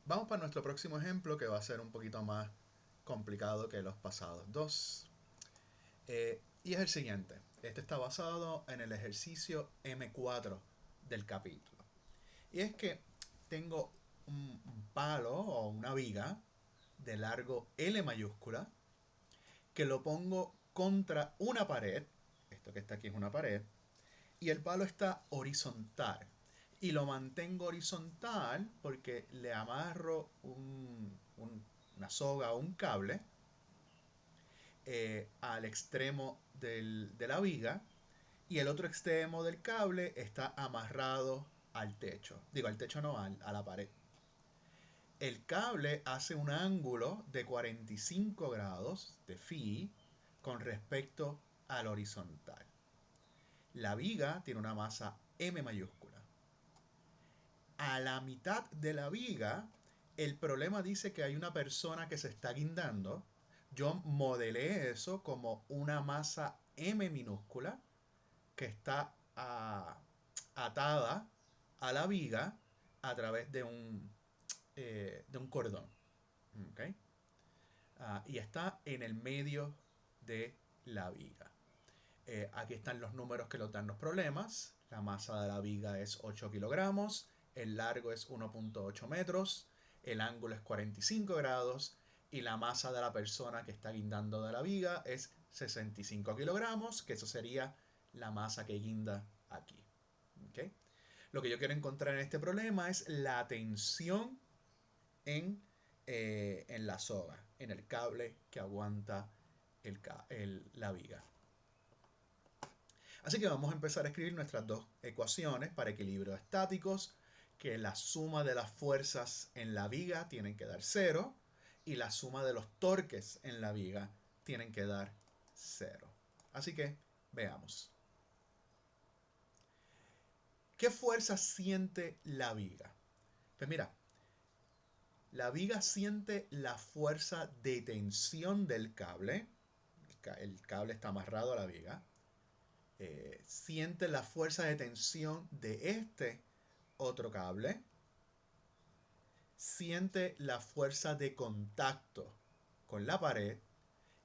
Vamos para nuestro próximo ejemplo que va a ser un poquito más complicado que los pasados dos. Y es el siguiente. Este está basado en el ejercicio M4 del capítulo. Y es que tengo un palo o una viga de largo L mayúscula que lo pongo contra una pared. Esto que está aquí es una pared. Y el palo está horizontal. Y lo mantengo horizontal porque le amarro una soga o un cable al extremo de la viga y el otro extremo del cable está amarrado al techo. Digo, al techo no, a la pared. El cable hace un ángulo de 45 grados de phi con respecto al horizontal. La viga tiene una masa M mayúscula. A la mitad de la viga, el problema dice que hay una persona que se está guindando. Yo modelé eso como una masa M minúscula que está atada a la viga a través de un cordón. ¿Okay? Y está en el medio de la viga. Aquí están los números que nos dan los problemas. La masa de la viga es 8 kilogramos, el largo es 1.8 metros, el ángulo es 45 grados y la masa de la persona que está guindando de la viga es 65 kilogramos, que eso sería la masa que guinda aquí. ¿Okay? Lo que yo quiero encontrar en este problema es la tensión en la soga, en el cable que aguanta la viga. Así que vamos a empezar a escribir nuestras dos ecuaciones para equilibrios estáticos, que la suma de las fuerzas en la viga tienen que dar 0 y la suma de los torques en la viga tienen que dar 0. Así que veamos. ¿Qué fuerza siente la viga? Pues mira, la viga siente la fuerza de tensión del cable. El cable está amarrado a la viga. Siente la fuerza de tensión de este otro cable. Siente la fuerza de contacto con la pared.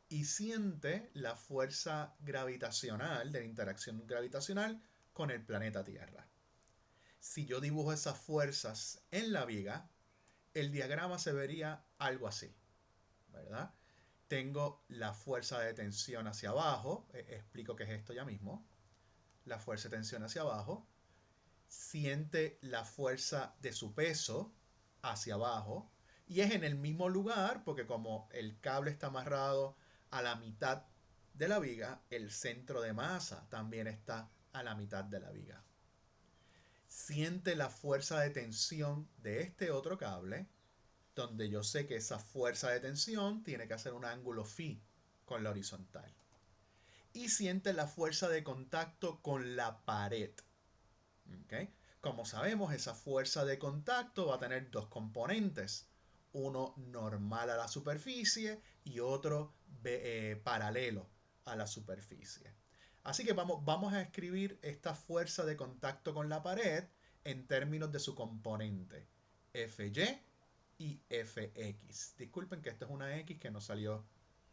Y siente la fuerza gravitacional, de la interacción gravitacional con el planeta Tierra. Si yo dibujo esas fuerzas en la viga, el diagrama se vería algo así, ¿verdad? Tengo la fuerza de tensión hacia abajo, explico qué es esto ya mismo. La fuerza de tensión hacia abajo, siente la fuerza de su peso hacia abajo y es en el mismo lugar porque como el cable está amarrado a la mitad de la viga, el centro de masa también está a la mitad de la viga. Siente la fuerza de tensión de este otro cable, donde yo sé que esa fuerza de tensión tiene que hacer un ángulo phi con la horizontal. Y siente la fuerza de contacto con la pared. ¿Okay? Como sabemos, esa fuerza de contacto va a tener dos componentes. Uno normal a la superficie y otro paralelo a la superficie. Así que vamos a escribir esta fuerza de contacto con la pared en términos de su componente. Fy y Fx. Disculpen que esto es una X que no salió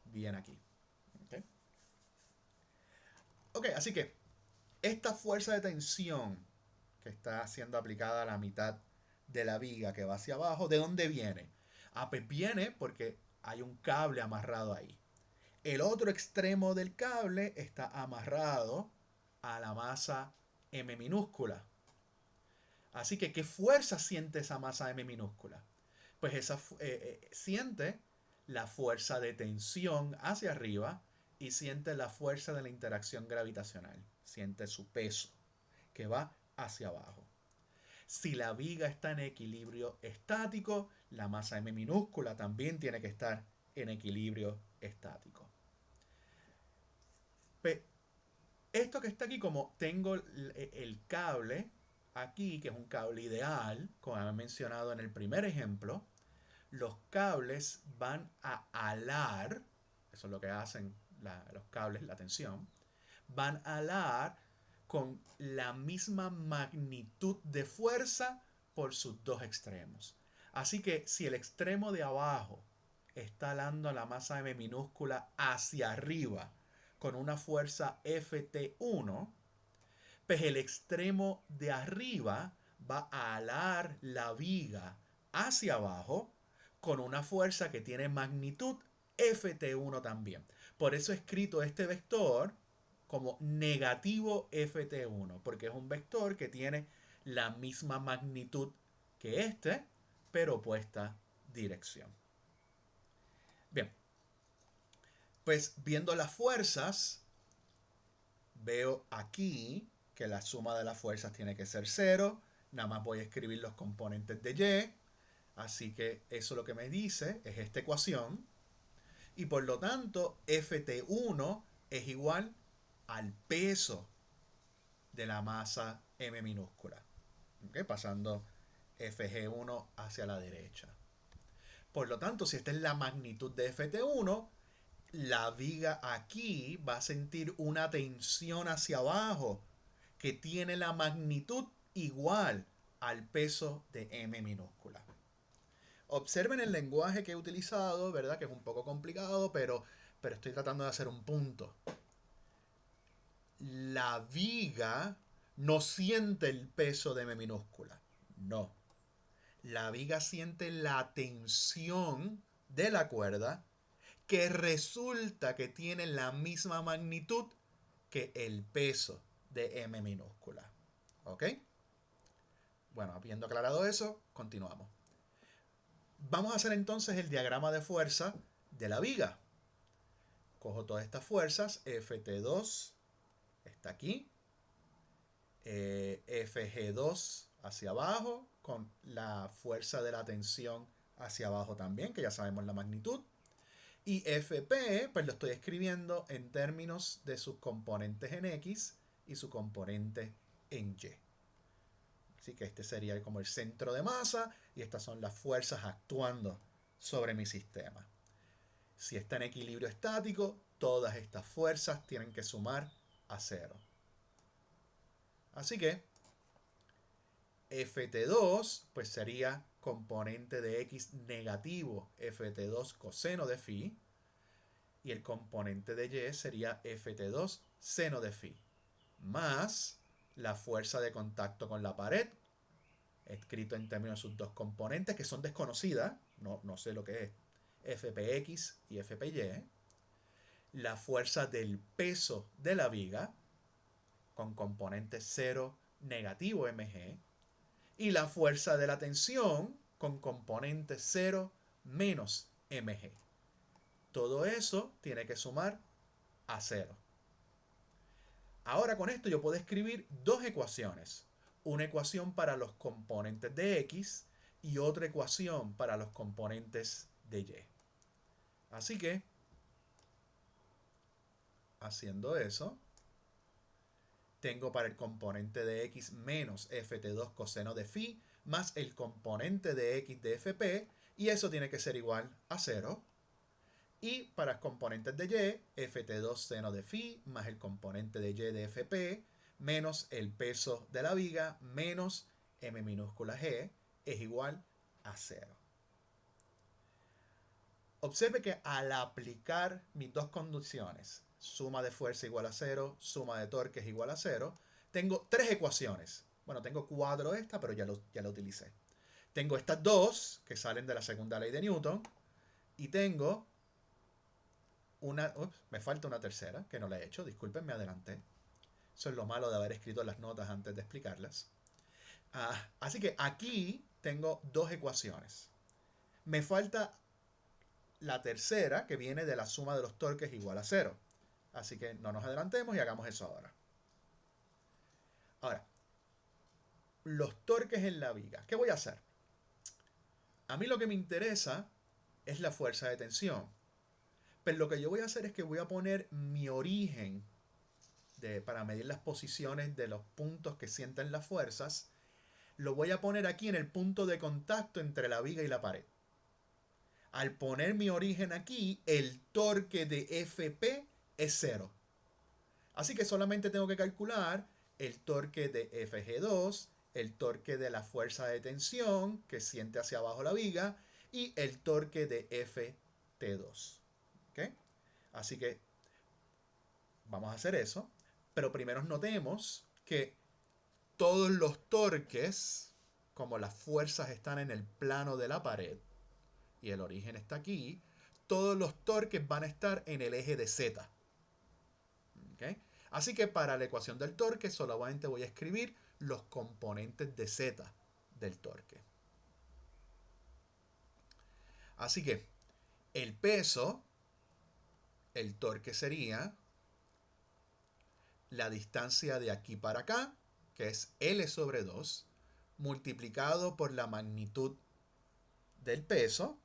bien aquí. ¿Okay? Ok, así que esta fuerza de tensión que está siendo aplicada a la mitad de la viga que va hacia abajo, ¿de dónde viene? Ah, pues viene porque hay un cable amarrado ahí. El otro extremo del cable está amarrado a la masa M minúscula. Así que, ¿qué fuerza siente esa masa M minúscula? Pues siente la fuerza de tensión hacia arriba y siente la fuerza de la interacción gravitacional. Siente su peso que va hacia abajo. Si la viga está en equilibrio estático, la masa M minúscula también tiene que estar en equilibrio estático. Esto que está aquí, como tengo el cable aquí, que es un cable ideal, como he mencionado en el primer ejemplo, los cables van a alar, eso es lo que hacen los cables, la tensión, van a alar con la misma magnitud de fuerza por sus dos extremos. Así que si el extremo de abajo está jalando la masa M minúscula hacia arriba con una fuerza Ft1, pues el extremo de arriba va a alar la viga hacia abajo con una fuerza que tiene magnitud Ft1 también. Por eso he escrito este vector como negativo Ft1, porque es un vector que tiene la misma magnitud que este, pero opuesta dirección. Bien, pues viendo las fuerzas, veo aquí que la suma de las fuerzas tiene que ser 0. Nada más voy a escribir los componentes de Y. Así que eso lo que me dice es esta ecuación. Y por lo tanto, Ft1 es igual al peso de la masa M minúscula. ¿Okay? Pasando Fg1 hacia la derecha. Por lo tanto, si esta es la magnitud de Ft1, la viga aquí va a sentir una tensión hacia abajo que tiene la magnitud igual al peso de M minúscula. Observen el lenguaje que he utilizado, ¿verdad? Que es un poco complicado, pero estoy tratando de hacer un punto. La viga no siente el peso de M minúscula. No. La viga siente la tensión de la cuerda que resulta que tiene la misma magnitud que el peso de M minúscula. ¿Ok? Bueno, habiendo aclarado eso, continuamos. Vamos a hacer entonces el diagrama de fuerza de la viga. Cojo todas estas fuerzas, Ft2 está aquí, Fg2 hacia abajo, con la fuerza de la tensión hacia abajo también, que ya sabemos la magnitud. Y Fp, pues lo estoy escribiendo en términos de sus componentes en X y su componente en Y. Así que este sería como el centro de masa y estas son las fuerzas actuando sobre mi sistema. Si está en equilibrio estático, todas estas fuerzas tienen que sumar a 0. Así que Ft2 pues sería componente de X negativo Ft2 coseno de phi y el componente de Y sería Ft2 seno de phi más la fuerza de contacto con la pared, escrito en términos de sus dos componentes que son desconocidas, no sé lo que es, Fpx y Fpy, la fuerza del peso de la viga con componente 0 negativo mg y la fuerza de la tensión con componente 0 menos mg. Todo eso tiene que sumar a 0. Ahora con esto yo puedo escribir dos ecuaciones. Una ecuación para los componentes de X y otra ecuación para los componentes de Y. Así que, haciendo eso, tengo para el componente de X menos Ft2 coseno de phi más el componente de X de Fp y eso tiene que ser igual a 0. Y para los componentes de Y, Ft2 seno de phi más el componente de Y de Fp menos el peso de la viga menos M minúscula G es igual a 0. Observe que al aplicar mis dos condiciones, suma de fuerza igual a 0, suma de torque es igual a 0, tengo tres ecuaciones. Bueno, tengo 4 esta, pero ya lo utilicé. Tengo estas dos que salen de la segunda ley de Newton y tengo me falta una tercera, que no la he hecho, disculpen, me adelanté. Eso es lo malo de haber escrito las notas antes de explicarlas. Así que aquí tengo dos ecuaciones. Me falta la tercera, que viene de la suma de los torques igual a 0. Así que no nos adelantemos y hagamos eso ahora. Ahora, los torques en la viga. ¿Qué voy a hacer? A mí lo que me interesa es la fuerza de tensión. Pero lo que yo voy a hacer es que voy a poner mi origen para medir las posiciones de los puntos que sienten las fuerzas. Lo voy a poner aquí en el punto de contacto entre la viga y la pared. Al poner mi origen aquí, el torque de Fp es 0. Así que solamente tengo que calcular el torque de Fg2, el torque de la fuerza de tensión que siente hacia abajo la viga y el torque de Ft2. ¿Okay? Así que vamos a hacer eso, pero primero notemos que todos los torques, como las fuerzas están en el plano de la pared y el origen está aquí, todos los torques van a estar en el eje de Z. ¿Okay? Así que para la ecuación del torque solamente voy a escribir los componentes de Z del torque. Así que el peso, el torque sería la distancia de aquí para acá, que es L sobre 2, multiplicado por la magnitud del peso,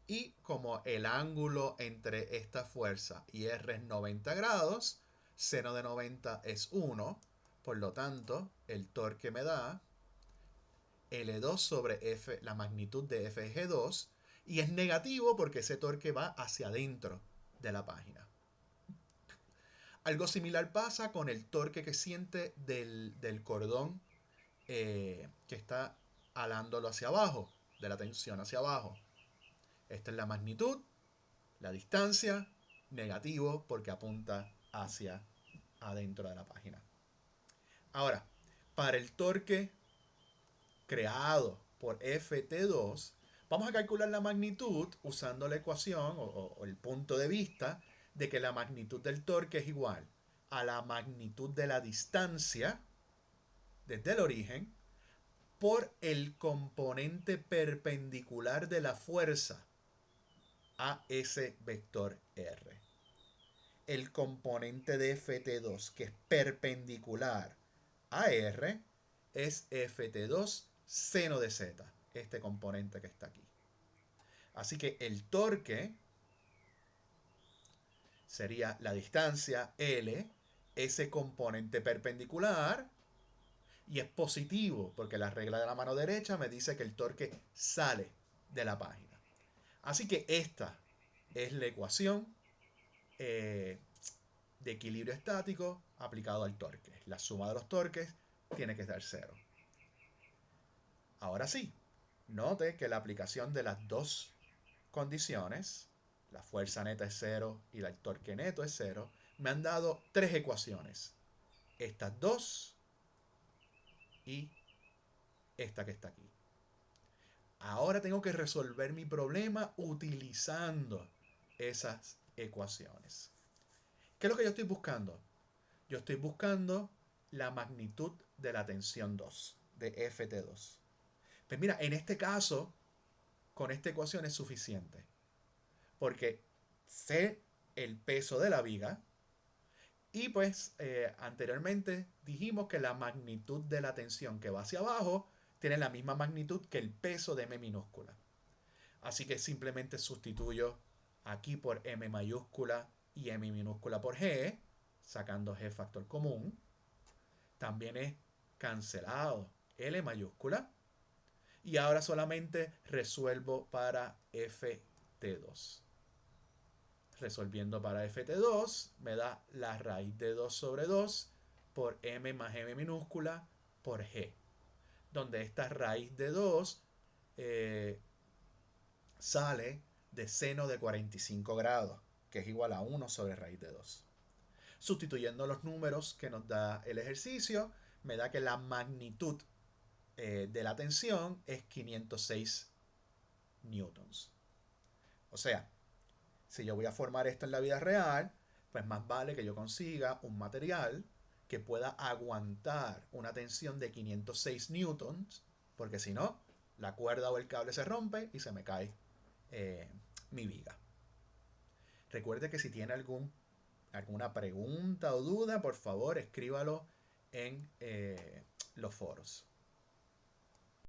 y como el ángulo entre esta fuerza y R es 90 grados, seno de 90 es 1, por lo tanto, el torque me da L2 sobre F, la magnitud de F eje 2, y es negativo porque ese torque va hacia adentro de la página. Algo similar pasa con el torque que siente del cordón que está alándolo hacia abajo, de la tensión hacia abajo. Esta es la magnitud, la distancia, negativo porque apunta hacia adentro de la página. Ahora, para el torque creado por Ft2, vamos a calcular la magnitud usando la ecuación o el punto de vista de que la magnitud del torque es igual a la magnitud de la distancia desde el origen por el componente perpendicular de la fuerza a ese vector R. El componente de Ft2 que es perpendicular a R es Ft2 seno de Z, este componente que está aquí. Así que el torque sería la distancia L, ese componente perpendicular, y es positivo porque la regla de la mano derecha me dice que el torque sale de la página. Así que esta es la ecuación de equilibrio estático aplicado al torque. La suma de los torques tiene que ser 0. Ahora sí, note que la aplicación de las dos condiciones, la fuerza neta es 0 y el torque neto es 0, me han dado tres ecuaciones. Estas dos y esta que está aquí. Ahora tengo que resolver mi problema utilizando esas ecuaciones. ¿Qué es lo que yo estoy buscando? Yo estoy buscando la magnitud de la tensión 2, de Ft2. Pues mira, en este caso, con esta ecuación es suficiente. Porque sé el peso de la viga y pues anteriormente dijimos que la magnitud de la tensión que va hacia abajo tiene la misma magnitud que el peso de M minúscula. Así que simplemente sustituyo aquí por M mayúscula y M minúscula por G, sacando G factor común. También es cancelado L mayúscula. Y ahora solamente resuelvo para Ft2. Resolviendo para Ft2 me da la raíz de 2 sobre 2 por M más M minúscula por G. Donde esta raíz de 2 sale de seno de 45 grados, que es igual a 1 sobre raíz de 2. Sustituyendo los números que nos da el ejercicio, me da que la magnitud de la tensión es 506 newtons. O sea, si yo voy a formar esto en la vida real, pues más vale que yo consiga un material que pueda aguantar una tensión de 506 newtons, porque si no, la cuerda o el cable se rompe y se me cae mi viga. Recuerde que si tiene alguna pregunta o duda, por favor escríbalo en los foros.